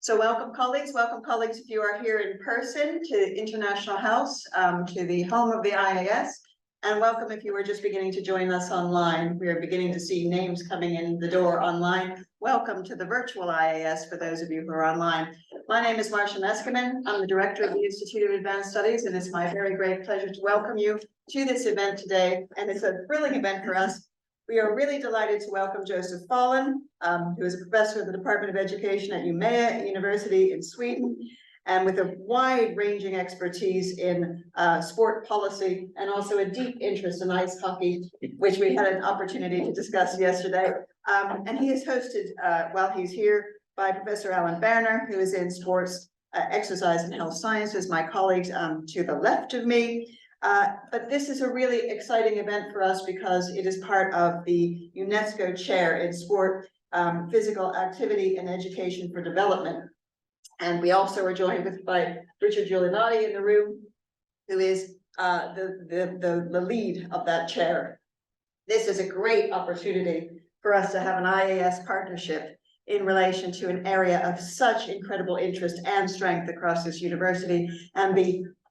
So welcome colleagues if you are here in person to International House, to the home of the IAS, and welcome if you were just beginning to join us online. We are beginning to see names coming in the door online. Welcome to the virtual IAS for those of you who are online. My name is Marcia Meskimen. I'm the director of the Institute of Advanced Studies, and it's my very great pleasure to welcome you to this event today, and it's a thrilling event for us. We are really delighted to welcome Joseph Fallon, who is a professor of the Department of Education at Umeå University in Sweden, and with a wide-ranging expertise in sport policy and also a deep interest in ice hockey, which we had an opportunity to discuss yesterday. And he is hosted while he's here by Professor Alan Berner, who is in sports, exercise and health sciences, my colleagues to the left of me. But this is a really exciting event for us because it is part of the UNESCO Chair in Sport, Physical Activity and Education for Development. And we also are joined by Richard Giulianotti in the room, who is the lead of that chair. This is a great opportunity for us to have an IAS partnership in relation to an area of such incredible interest and strength across this university, and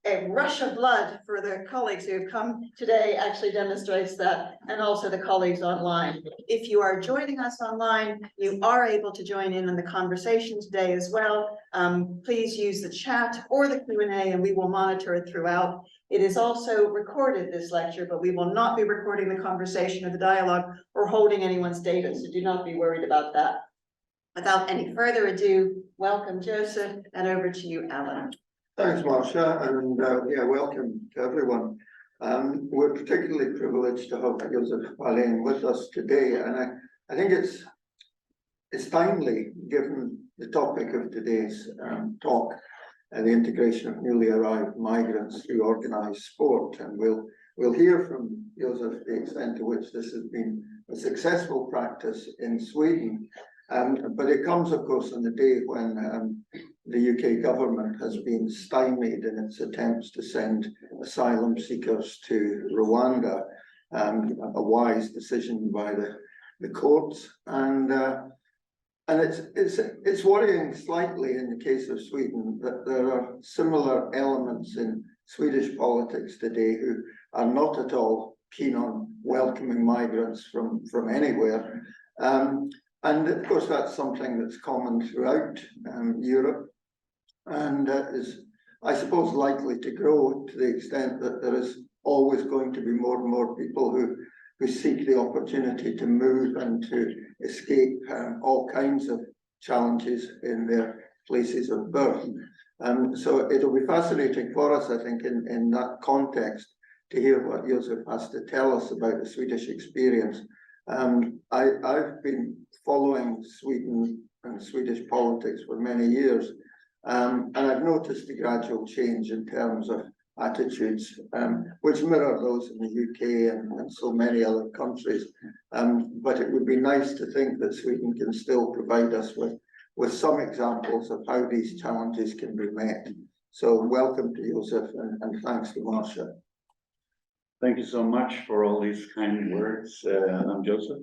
a rush of blood for the colleagues who have come today actually demonstrates that, and also the colleagues online. If you are joining us online, you are able to join in on the conversation today as well. Please use the chat or the Q&A and we will monitor it throughout. It is also recorded, this lecture, but we will not be recording the conversation or the dialogue or holding anyone's data, so do not be worried about that. Without any further ado, welcome Joseph, and over to you, Alan. Thanks, Marcia, and welcome to everyone. We're particularly privileged to have Joseph Fallon with us today, and I think it's timely given the topic of today's talk, the integration of newly arrived migrants through organised sport, and we'll hear from Joseph the extent to which this has been a successful practice in Sweden. But it comes, of course, on the day when the UK government has been stymied in its attempts to send asylum seekers to Rwanda, a wise decision by the courts, and it's worrying slightly in the case of Sweden that there are similar elements in Swedish politics today who are not at all keen on welcoming migrants from anywhere. And of course, that's something that's common throughout Europe, and is, I suppose, likely to grow to the extent that there is always going to be more and more people who seek the opportunity to move and to escape all kinds of challenges in their places of birth. So it'll be fascinating for us, I think, in that context, to hear what Joseph has to tell us about the Swedish experience. I've been following Sweden and Swedish politics for many years, and I've noticed a gradual change in terms of attitudes, which mirror those in the UK and so many other countries. But it would be nice to think that Sweden can still provide us with some examples of how these challenges can be met. So welcome to Joseph, and thanks to Marcia. Thank you so much for all these kind words. I'm Joseph.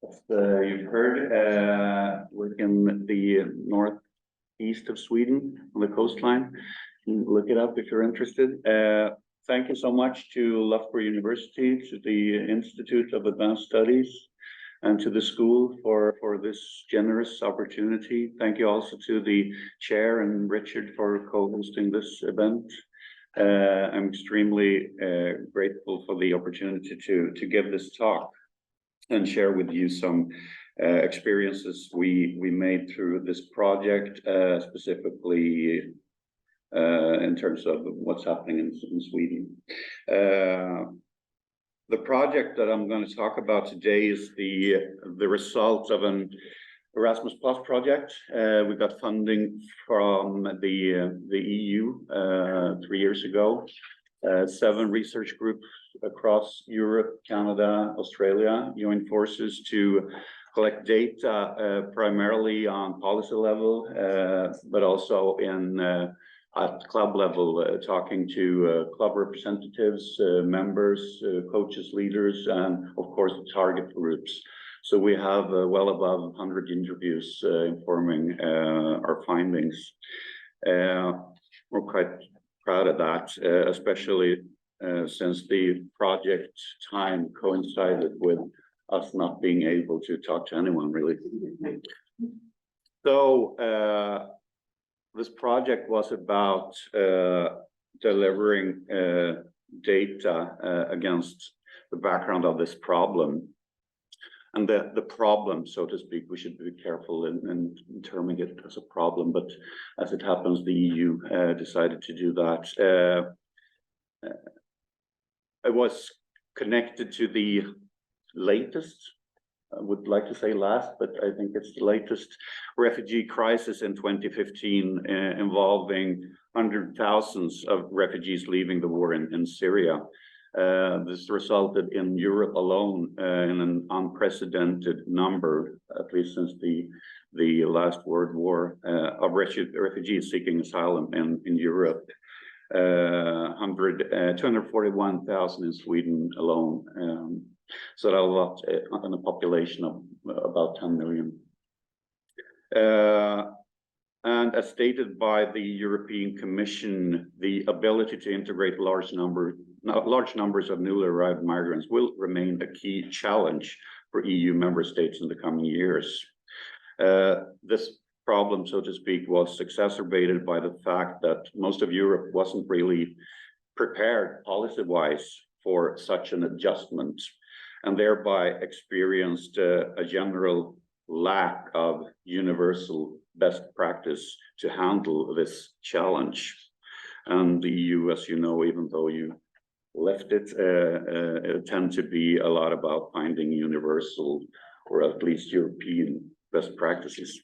As you've heard, we're in the northeast of Sweden on the coastline. You can look it up if you're interested. Thank you so much to Loughborough University, to the Institute of Advanced Studies, and to the school for this generous opportunity. Thank you also to the chair and Richard for co-hosting this event. I'm extremely grateful for the opportunity to give this talk and share with you some experiences we made through this project, specifically in terms of what's happening in Sweden. The project that I'm going to talk about today is the result of an Erasmus Plus project. We got funding from the EU 3 years ago. 7 research groups across Europe, Canada, Australia joined forces to collect data primarily on policy level, but also at club level, talking to club representatives, members, coaches, leaders, and of course the target groups. So we have well above 100 interviews informing our findings. We're quite proud of that, especially since the project time coincided with us not being able to talk to anyone really. So this project was about delivering data against the background of this problem. And the problem, so to speak, we should be careful in terming it as a problem, but as it happens, the EU decided to do that. It was connected to the latest, I would like to say last, but I think it's the latest refugee crisis in 2015 involving hundreds of thousands of refugees leaving the war in Syria. This resulted in Europe alone in an unprecedented number, at least since the last World War, of refugees seeking asylum in Europe. 241,000 in Sweden alone. So that's a lot on a population of about 10 million. And as stated by the European Commission, the ability to integrate large numbers of newly arrived migrants will remain a key challenge for EU member states in the coming years. This problem, so to speak, was exacerbated by the fact that most of Europe wasn't really prepared policy-wise for such an adjustment, and thereby experienced a general lack of universal best practice to handle this challenge. And the EU, as you know, even though you left it, tend to be a lot about finding universal or at least European best practices.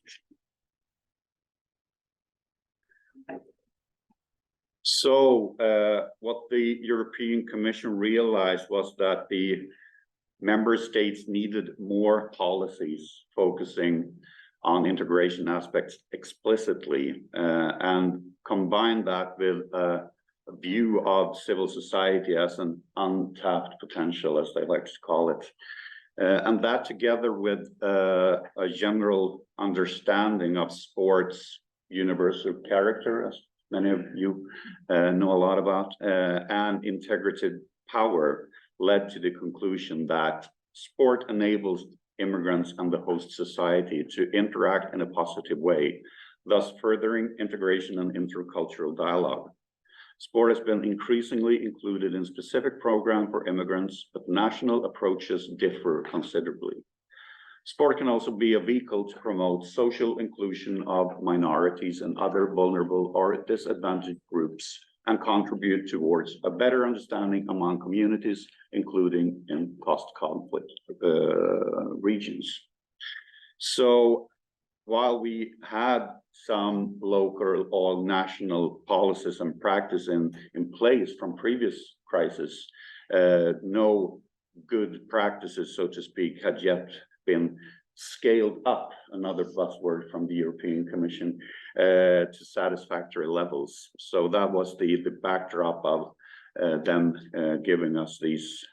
So what the European Commission realized was that the member states needed more policies focusing on integration aspects explicitly, and combine that with a view of civil society as an untapped potential, as they like to call it. And that, together with a general understanding of sports' universal character, as many of you know a lot about, and integrated power, led to the conclusion that sport enables immigrants and the host society to interact in a positive way, thus furthering integration and intercultural dialogue. Sport has been increasingly included in specific programs for immigrants, but national approaches differ considerably. Sport can also be a vehicle to promote social inclusion of minorities and other vulnerable or disadvantaged groups, and contribute towards a better understanding among communities, including in post-conflict regions. So while we had some local or national policies and practice in place from previous crises, no good practices, so to speak, had yet been scaled up, another buzzword from the European Commission, to satisfactory levels. So that was the backdrop of them giving us these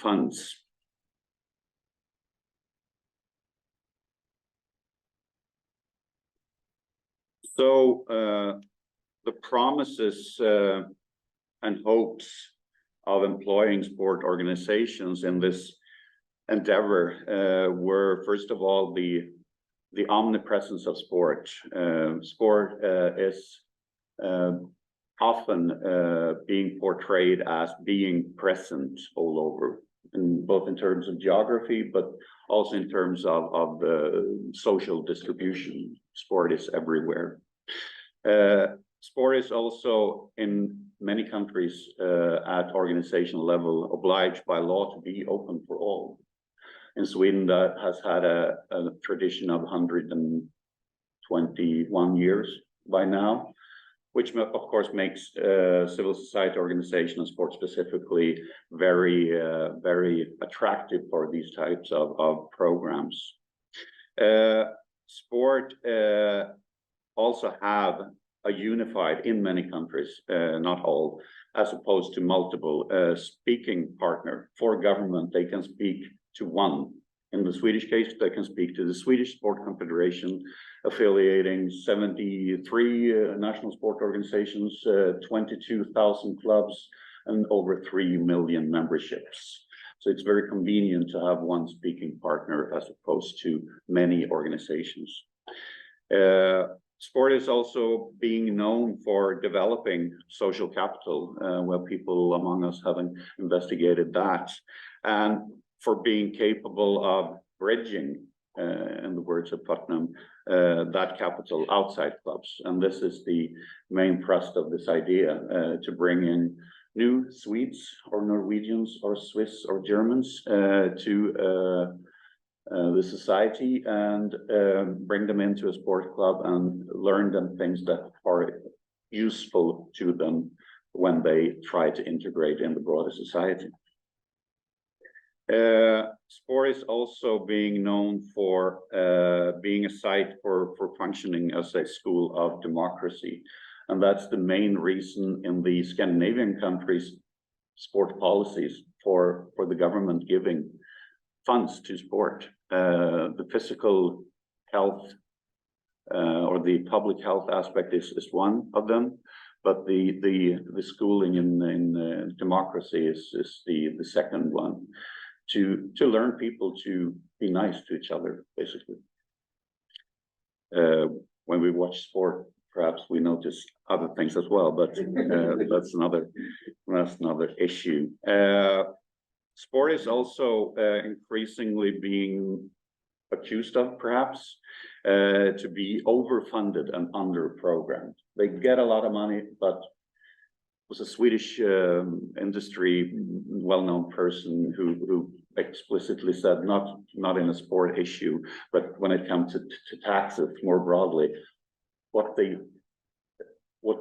funds. So the promises and hopes of employing sport organizations in this endeavor were, first of all, the omnipresence of sport. Sport is often being portrayed as being present all over, both in terms of geography, but also in terms of the social distribution. Sport is everywhere. Sport is also, in many countries at organizational level, obliged by law to be open for all. In Sweden, that has had a tradition of 121 years by now, which of course makes civil society organization and sport specifically very, very attractive for these types of programs. Sport also have a unified, in many countries, not all, as opposed to multiple speaking partner. For government, they can speak to one in the Swedish case, they can speak to the Swedish Sport Confederation, affiliating 73 national sport organizations, 22,000 clubs, and over 3 million memberships. So it's very convenient to have one speaking partner as opposed to many organizations. Sport is also being known for developing social capital, where people among us have investigated that, and for being capable of bridging, in the words of Putnam, that capital outside clubs. And this is the main thrust of this idea, to bring in new Swedes or Norwegians or Swiss or Germans to the society, and bring them into a sport club and learn them things that are useful to them when they try to integrate in the broader society. Sport is also being known for being a site for functioning as a school of democracy. And that's the main reason in the Scandinavian countries' sport policies for the government giving funds to sport. The physical health or the public health aspect is one of them, but the schooling in democracy is the second one, to learn people to be nice to each other, basically. When we watch sport, perhaps we notice other things as well, but that's another issue. Sport is also increasingly being accused of, perhaps, to be overfunded and under-programmed. They get a lot of money, but was a Swedish industry well-known person who explicitly said, not in a sport issue, but when it comes to taxes more broadly, what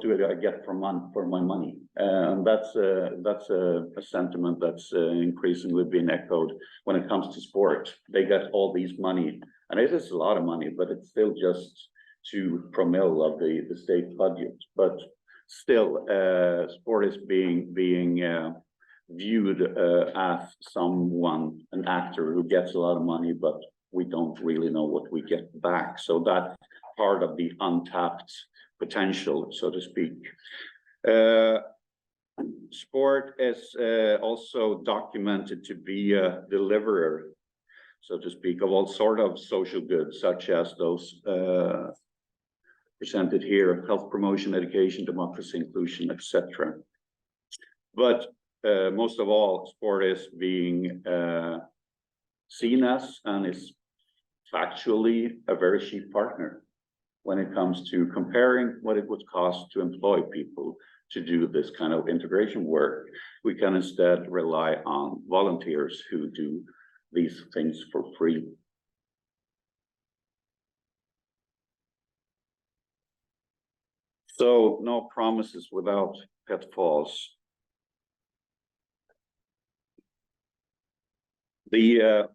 do I get for my money? And that's a sentiment that's increasingly being echoed when it comes to sport. They get all these money, and it is a lot of money, but it's still just 2 promille of the state budget. But still, sport is being viewed as an actor who gets a lot of money, but we don't really know what we get back. So that part of the untapped potential, so to speak. Sport is also documented to be a deliverer, so to speak, of all sort of social goods, such as those presented here: health promotion, education, democracy, inclusion, etc. But most of all, sport is being seen as, and is factually, a very cheap partner when it comes to comparing what it would cost to employ people to do this kind of integration work. We can instead rely on volunteers who do these things for free. So no promises without pitfalls. The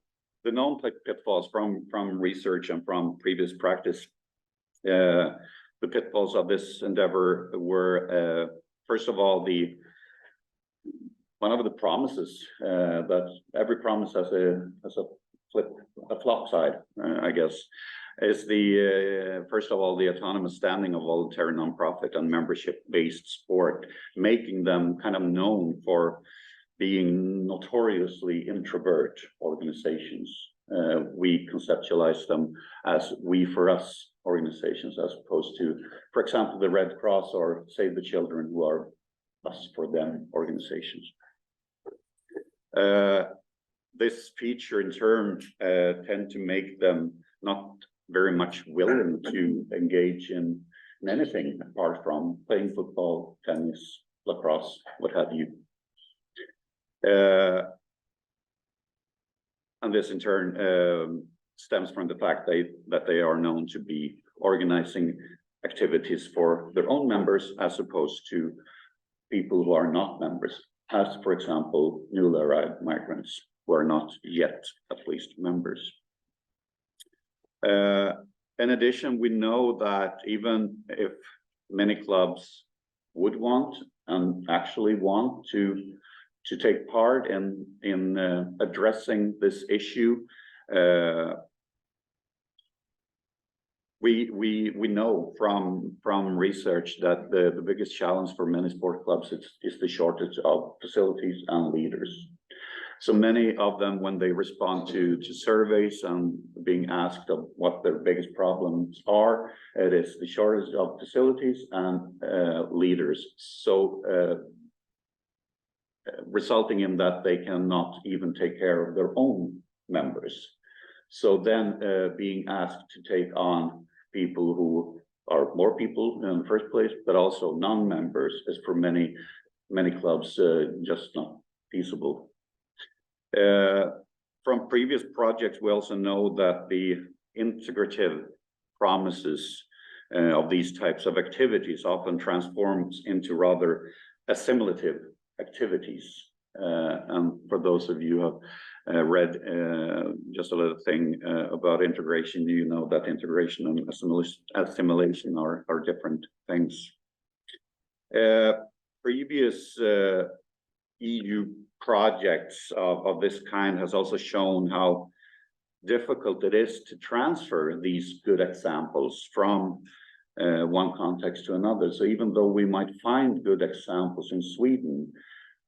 known pitfalls from research and from previous practice, the pitfalls of this endeavor were, first of all, one of the promises, that every promise has a flop side, I guess, is first of all, the autonomous standing of voluntary nonprofit and membership-based sport, making them kind of known for being notoriously introvert organizations. We conceptualize them as we for us organizations, as opposed to, for example, the Red Cross or Save the Children, who are us for them organizations. This feature in turn tend to make them not very much willing to engage in anything apart from playing football, tennis, lacrosse, what have you. And this in turn stems from the fact that they are known to be organizing activities for their own members, as opposed to people who are not members, as, for example, newly arrived migrants who are not yet, at least, members. In addition, we know that even if many clubs would want and actually want to take part in addressing this issue, We know from research that the biggest challenge for many sport clubs is the shortage of facilities and leaders. So many of them, when they respond to surveys and being asked of what their biggest problems are, it is the shortage of facilities and leaders. So resulting in that they cannot even take care of their own members. So then being asked to take on people who are more people in the first place, but also non-members is for many clubs just not feasible. From previous projects, we also know that the integrative promises of these types of activities often transforms into rather assimilative activities. And for those of you who have read just a little thing about integration, you know that integration and assimilation are different things. Previous EU projects of this kind has also shown how difficult it is to transfer these good examples from one context to another. So even though we might find good examples in Sweden,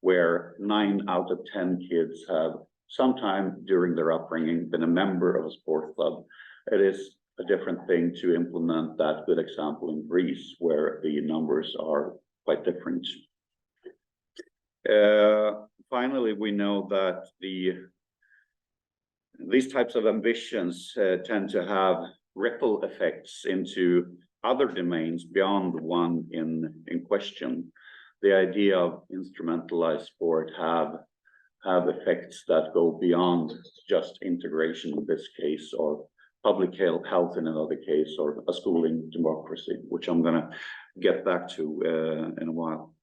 where 9 out of 10 kids have sometime during their upbringing been a member of a sport club, it is a different thing to implement that good example in Greece, where the numbers are quite different. Finally, we know that these types of ambitions tend to have ripple effects into other domains beyond the one in question. The idea of instrumentalized sport have effects that go beyond just integration in this case, or public health in another case, or a schooling democracy, which I'm going to get back to in a while.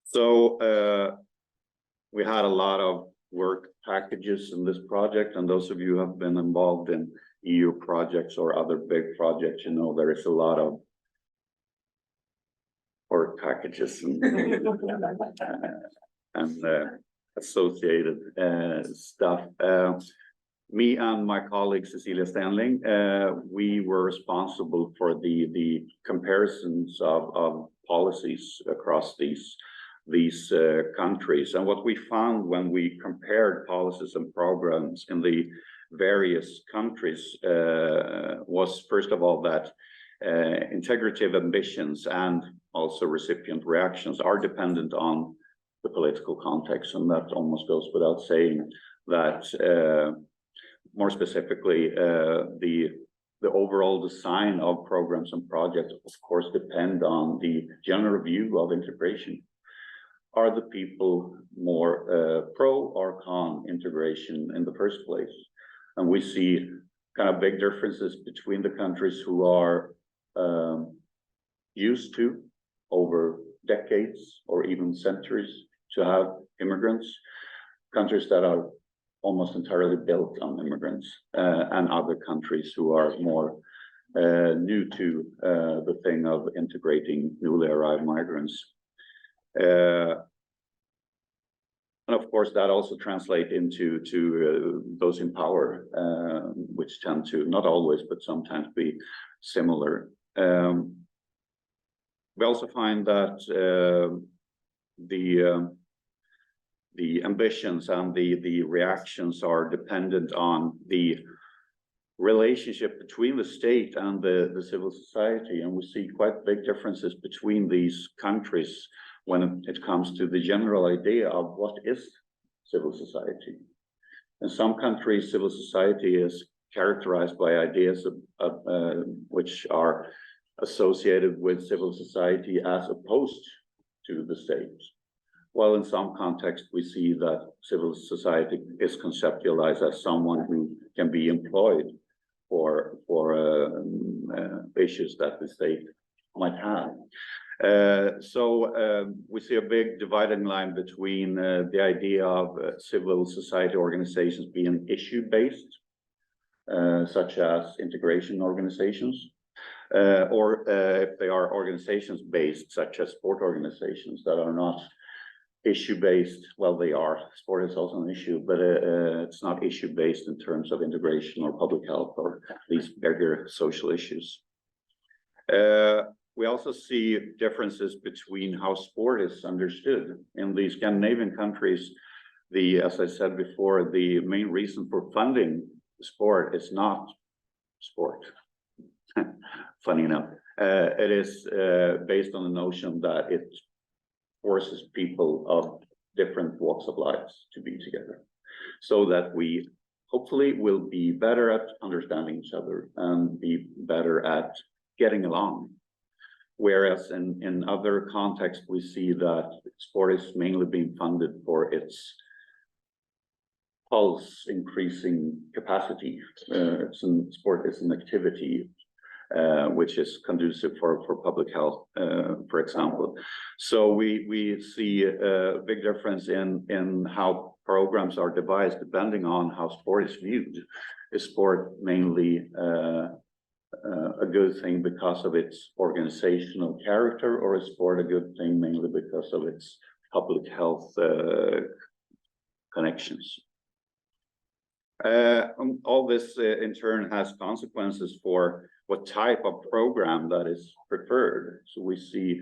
So we had a lot of work packages in this project, and those of you who have been involved in EU projects or other big projects, you know there is a lot of work packages and associated stuff. Me and my colleague Cecilia Stanling, we were responsible for the comparisons of policies across these countries. And what we found when we compared policies and programs in the various countries was, first of all, that integrative ambitions and also recipient reactions are dependent on the political context, and that almost goes without saying that more specifically the overall design of programs and projects of course depend on the general view of integration. Are the people more pro or con integration in the first place? And we see kind of big differences between the countries who are used to over decades or even centuries to have immigrants, countries that are almost entirely built on immigrants, and other countries who are more new to the thing of integrating newly arrived migrants. And of course, that also translates into those in power, which tend to, not always, but sometimes be similar. We also find that the ambitions and the reactions are dependent on the relationship between the state and the civil society, and we see quite big differences between these countries when it comes to the general idea of what is civil society. In some countries, civil society is characterized by ideas of which are associated with civil society as opposed to the state. While in some contexts, we see that civil society is conceptualized as someone who can be employed for issues that the state might have. So we see a big dividing line between the idea of civil society organizations being issue-based, such as integration organizations, or if they are organizations-based, such as sport organizations that are not issue-based. Well, they are. Sport is also an issue, but it's not issue-based in terms of integration or public health or these bigger social issues. We also see differences between how sport is understood. In the Scandinavian countries, as I said before, the main reason for funding sport is not sport. Funny enough, it is based on the notion that it forces people of different walks of life to be together, so that we hopefully will be better at understanding each other and be better at getting along. Whereas in other contexts, we see that sport is mainly being funded for its pulse increasing capacity. Sport is an activity which is conducive for public health, for example. So we see a big difference in how programs are devised depending on how sport is viewed. Is sport mainly a good thing because of its organizational character, or is sport a good thing mainly because of its public health connections? All this in turn has consequences for what type of program that is preferred. So we see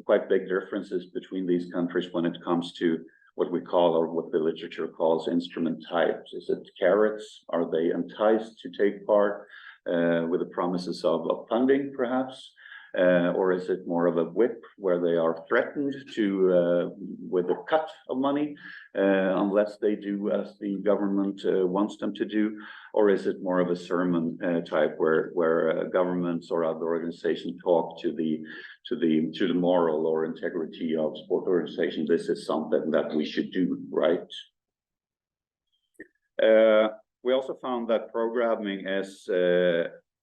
quite big differences between these countries when it comes to what we call, or what the literature calls, instrument types. Is it carrots? Are they enticed to take part with the promises of funding, perhaps? Or is it more of a whip where they are threatened to with a cut of money unless they do as the government wants them to do? Or is it more of a sermon type where governments or other organizations talk to the moral or integrity of sport organizations? This is something that we should do, right? We also found that programming is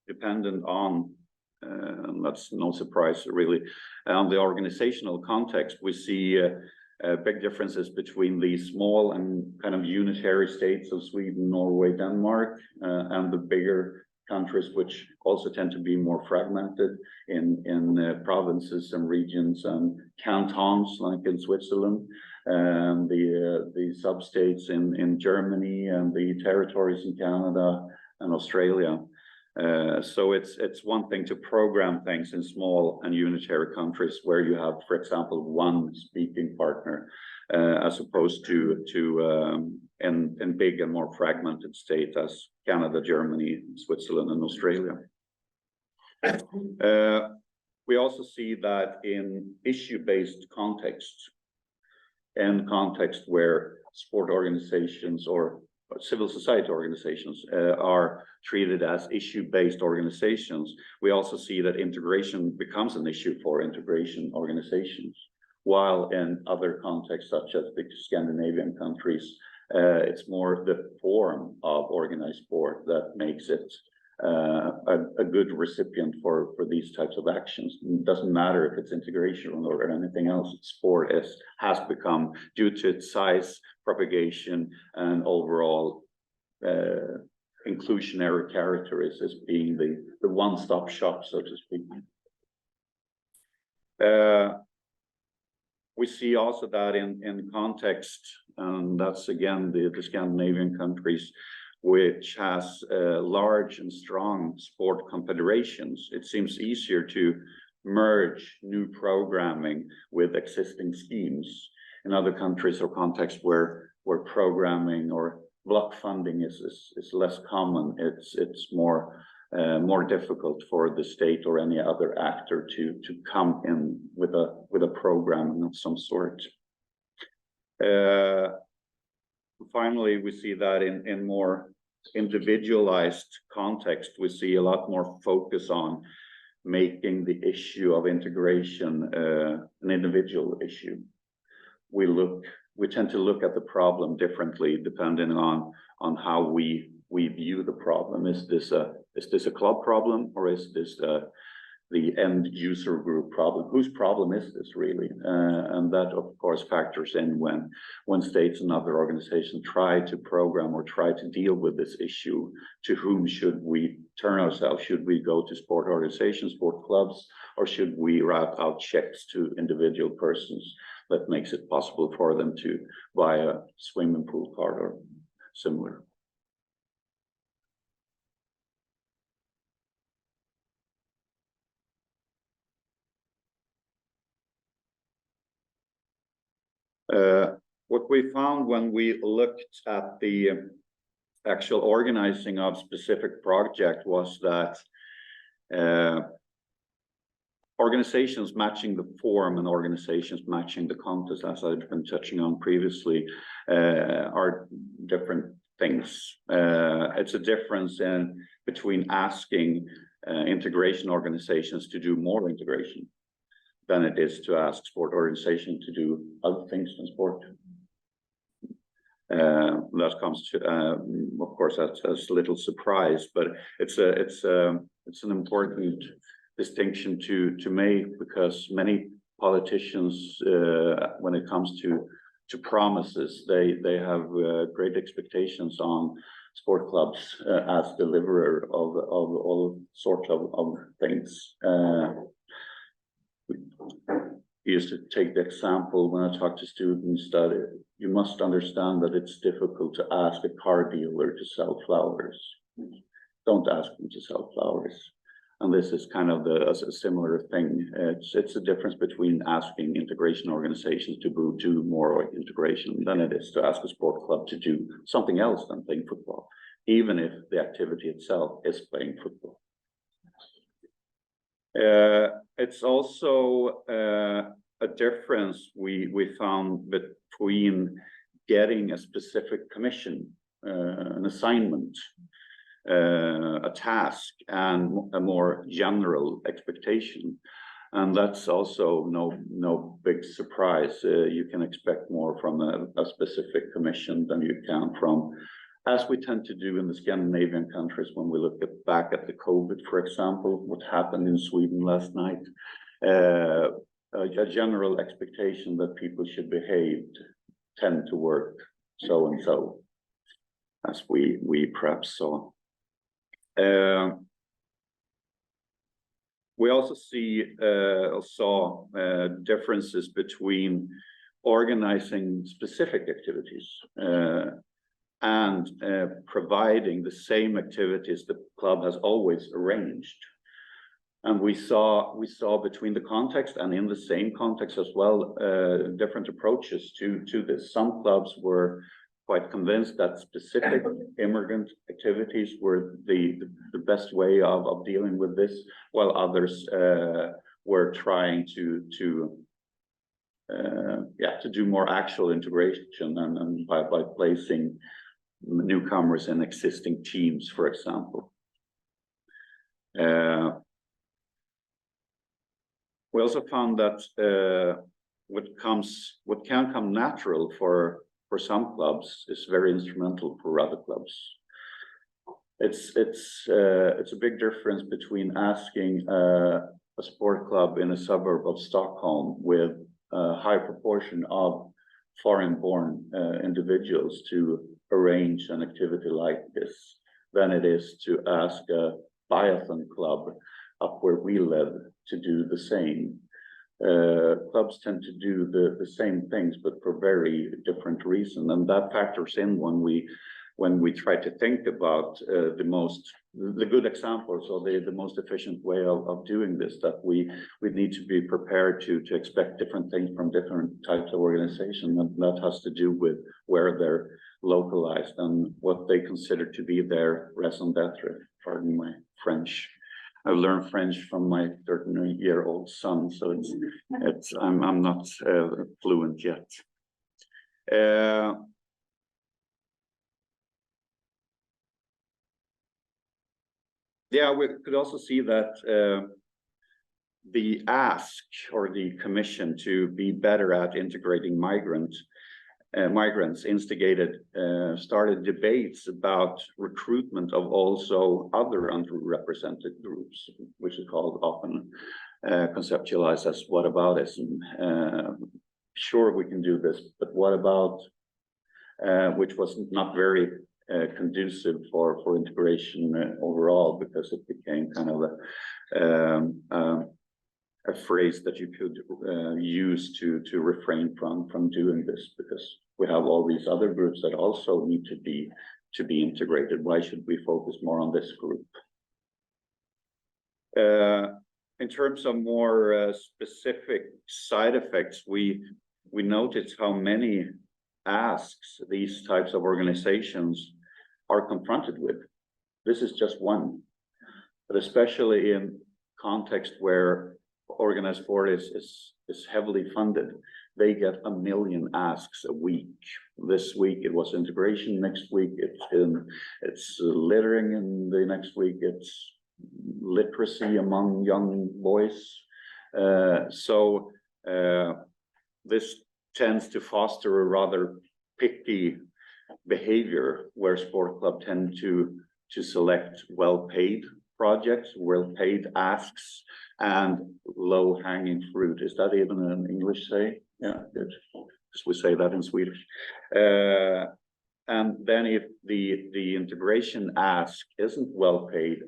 dependent on, and that's no surprise really, on the organizational context. We see big differences between the small and kind of unitary states of Sweden, Norway, Denmark, and the bigger countries, which also tend to be more fragmented in provinces and regions and cantons, like in Switzerland, and the sub-states in Germany, and the territories in Canada and Australia. So it's one thing to program things in small and unitary countries where you have, for example, one speaking partner, as opposed to in big and more fragmented states as Canada, Germany, Switzerland, and Australia. We also see that in issue-based contexts, and context where sport organizations or civil society organizations are treated as issue-based organizations, we also see that integration becomes an issue for integration organizations. While in other contexts, such as the Scandinavian countries, it's more the form of organized sport that makes it a good recipient for these types of actions. It doesn't matter if it's integration or anything else. Sport has become, due to its size, propagation, and overall inclusionary character, as being the one-stop shop, so to speak. We see also that in context, and that's again the Scandinavian countries, which has large and strong sport confederations. It seems easier to merge new programming with existing schemes. In other countries or contexts where programming or block funding is less common, it's more difficult for the state or any other actor to come in with a program of some sort. Finally, we see that in more individualized context, we see a lot more focus on making the issue of integration an individual issue. We tend to look at the problem differently depending on how we view the problem. Is this a club problem, or is this the end user group problem? Whose problem is this really? And that of course factors in when states and other organizations try to program or try to deal with this issue. To whom should we turn ourselves? Should we go to sport organizations, sport clubs, or should we write out checks to individual persons? that makes it possible for them to buy a swimming pool card or similar. What we found when we looked at the actual organizing of specific project was that organizations matching the form and organizations matching the contest, as I've been touching on previously, are different things. It's a difference between asking integration organizations to do more integration than it is to ask sport organization to do other things than sport. That comes to, of course, that's a little surprise, but it's an important distinction to make, because many politicians, when it comes to promises, they have great expectations on sport clubs as deliverer of all sorts of things. We used to take the example when I talk to students that you must understand that it's difficult to ask a car dealer to sell flowers. Don't ask them to sell flowers. And this is kind of a similar thing. It's a difference between asking integration organizations to do more integration than it is to ask a sport club to do something else than playing football, even if the activity itself is playing football. It's also a difference we found between getting a specific commission, an assignment, a task, and a more general expectation. And that's also no big surprise. You can expect more from a specific commission than you can from, as we tend to do in the Scandinavian countries when we look back at the COVID, for example, what happened in Sweden last night. A general expectation that people should behave, tend to work so and so, as we perhaps saw. We also saw differences between organizing specific activities and providing the same activities the club has always arranged. And we saw between the context and in the same context as well, different approaches to this. Some clubs were quite convinced that specific immigrant activities were the best way of dealing with this, while others were trying to do more actual integration and by placing newcomers in existing teams, for example. We also found that what can come natural for some clubs is very instrumental for other clubs. It's a big difference between asking a sport club in a suburb of Stockholm with a high proportion of foreign-born individuals to arrange an activity like this than it is to ask a biathlon club up where we live to do the same. Clubs tend to do the same things, but for very different reasons, and that factors in when we try to think about the good examples or the most efficient way of doing this. That we need to be prepared to expect different things from different types of organizations, and that has to do with where they're localized and what they consider to be their raison d'être. Pardon my French. I learned French from my 13-year-old son, so I'm not fluent yet. Yeah, we could also see that the ask or the commission to be better at integrating migrants started debates about recruitment of also other underrepresented groups, which is called often conceptualized as whataboutism. Sure, we can do this, but what about, which was not very conducive for integration overall, because it became kind of a phrase that you could use to refrain from doing this, because we have all these other groups that also need to be integrated. Why should we focus more on this group? In terms of more specific side effects, we noticed how many asks these types of organizations are confronted with. This is just one, but especially in context where organized sport is heavily funded, they get 1 million asks a week. This week it was integration, next week it's littering, and the next week it's literacy among young boys. This tends to foster a rather picky behavior, where sport club tend to select well-paid projects, well-paid asks, and low-hanging fruit. Is that even an English say? Yeah, good. Because we say that in Swedish. And then if the integration ask isn't well-paid,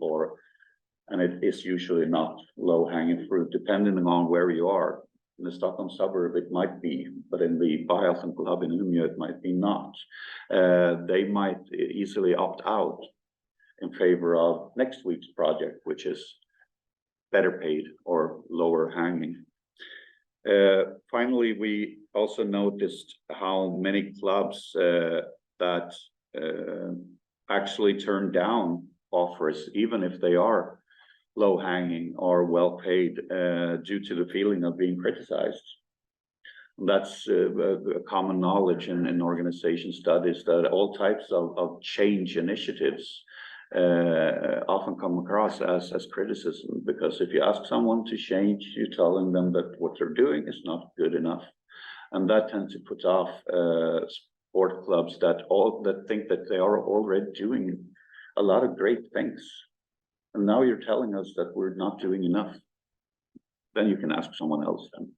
and it is usually not low-hanging fruit, depending on where you are. In the Stockholm suburb, it might be, but in the Biathlon Club in Umeå, it might be not. They might easily opt out in favor of next week's project, which is better paid or lower hanging. Finally, we also noticed how many clubs that actually turn down offers, even if they are low hanging or well paid, due to the feeling of being criticized. That's a common knowledge in organization studies, that all types of change initiatives often come across as criticism, because if you ask someone to change, you're telling them that what they're doing is not good enough, and that tends to put off sport clubs that think that they are already doing a lot of great things, and now you're telling us that we're not doing enough. Then you can ask someone else then.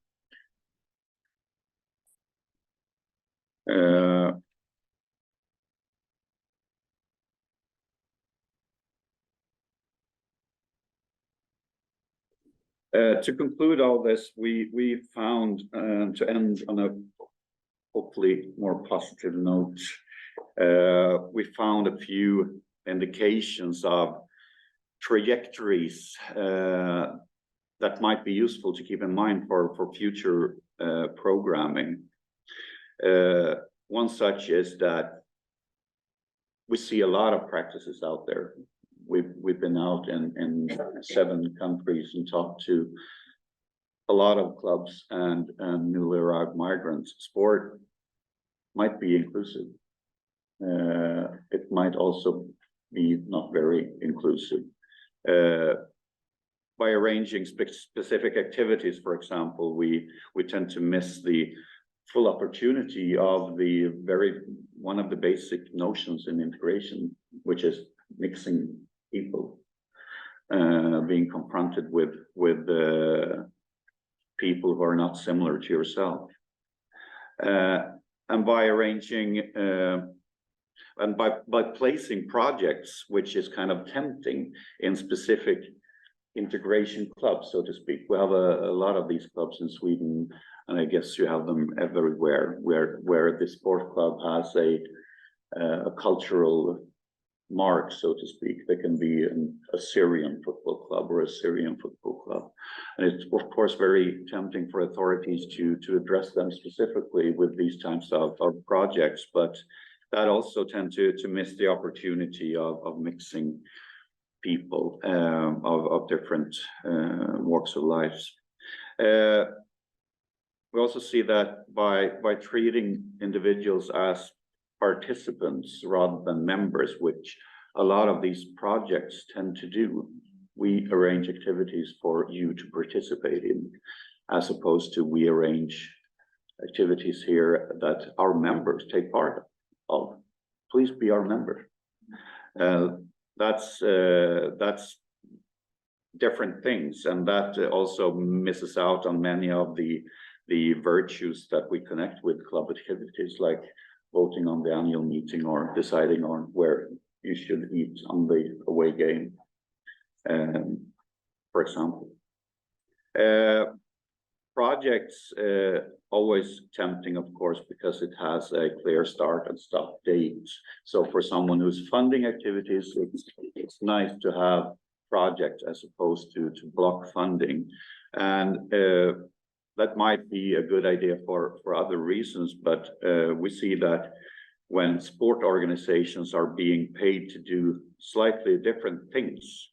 To conclude all this, we found, to end on a hopefully more positive note, we found a few indications of trajectories that might be useful to keep in mind for future programming. One such is that we see a lot of practices out there. We've been out in 7 countries and talked to a lot of clubs and newly arrived migrants. Sport might be inclusive. It might also be not very inclusive. By arranging specific activities, for example, we tend to miss the full opportunity of one of the basic notions in integration, which is mixing people, being confronted with people who are not similar to yourself, and by arranging and by placing projects, which is kind of tempting, in specific integration clubs, so to speak. We have a lot of these clubs in Sweden, and I guess you have them everywhere, where the sport club has a cultural mark, so to speak. They can be a Syrian football club or a Syrian football club, and it's of course very tempting for authorities to address them specifically with these types of projects, but that also tend to miss the opportunity of mixing people of different walks of lives. We also see that by treating individuals as participants rather than members, which a lot of these projects tend to do, we arrange activities for you to participate in, as opposed to we arrange activities here that our members take part of. Please be our member. That's different things, and that also misses out on many of the virtues that we connect with club activities, like voting on the annual meeting or deciding on where you should eat on the away game, for example. Projects, always tempting, of course, because it has a clear start and stop date. So for someone who's funding activities, it's nice to have projects as opposed to block funding. And that might be a good idea for other reasons, but we see that when sport organizations are being paid to do slightly different things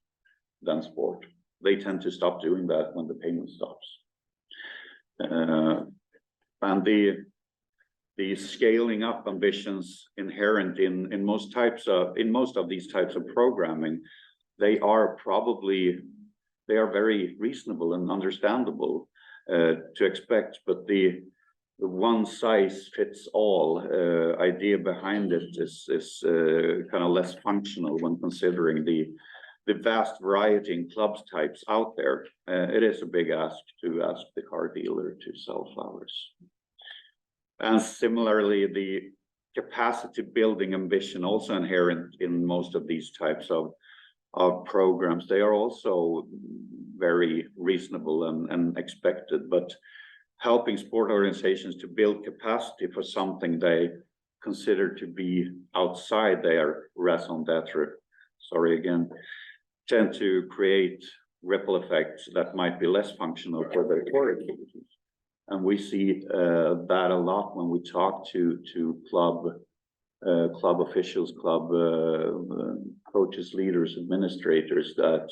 than sport, they tend to stop doing that when the payment stops. And the scaling up ambitions inherent in most of these types of programming, they are very reasonable and understandable to expect, but the one size fits all idea behind it is kind of less functional when considering the vast variety in clubs types out there. It is a big ask to ask the car dealer to sell flowers. And similarly, the capacity building ambition also inherent in most of these types of programs. They are also very reasonable and expected, but helping sport organizations to build capacity for something they consider to be outside their raison d'etre, tend to create ripple effects that might be less functional for their core activities. And we see that a lot when we talk to club officials, club coaches, leaders, administrators, that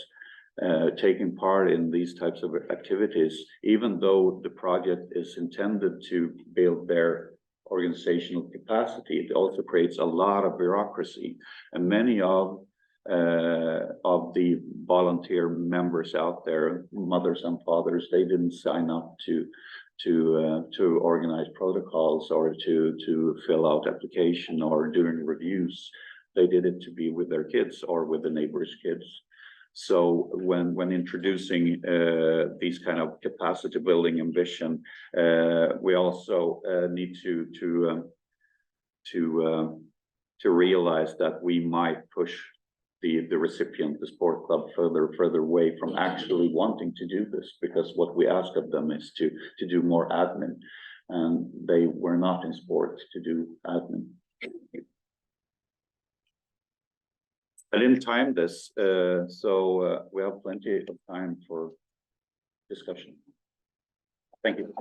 taking part in these types of activities, even though the project is intended to build their organizational capacity, it also creates a lot of bureaucracy. And many of the volunteer members out there, mothers and fathers, they didn't sign up to organize protocols or to fill out application or doing reviews. They did it to be with their kids or with the neighbors' kids. So when introducing these kind of capacity building ambition, we also need to realize that we might push the recipient, the sport club, further away from actually wanting to do this, because what we ask of them is to do more admin, and they were not in sport to do admin. I didn't time this, so we have plenty of time for discussion. Thank you.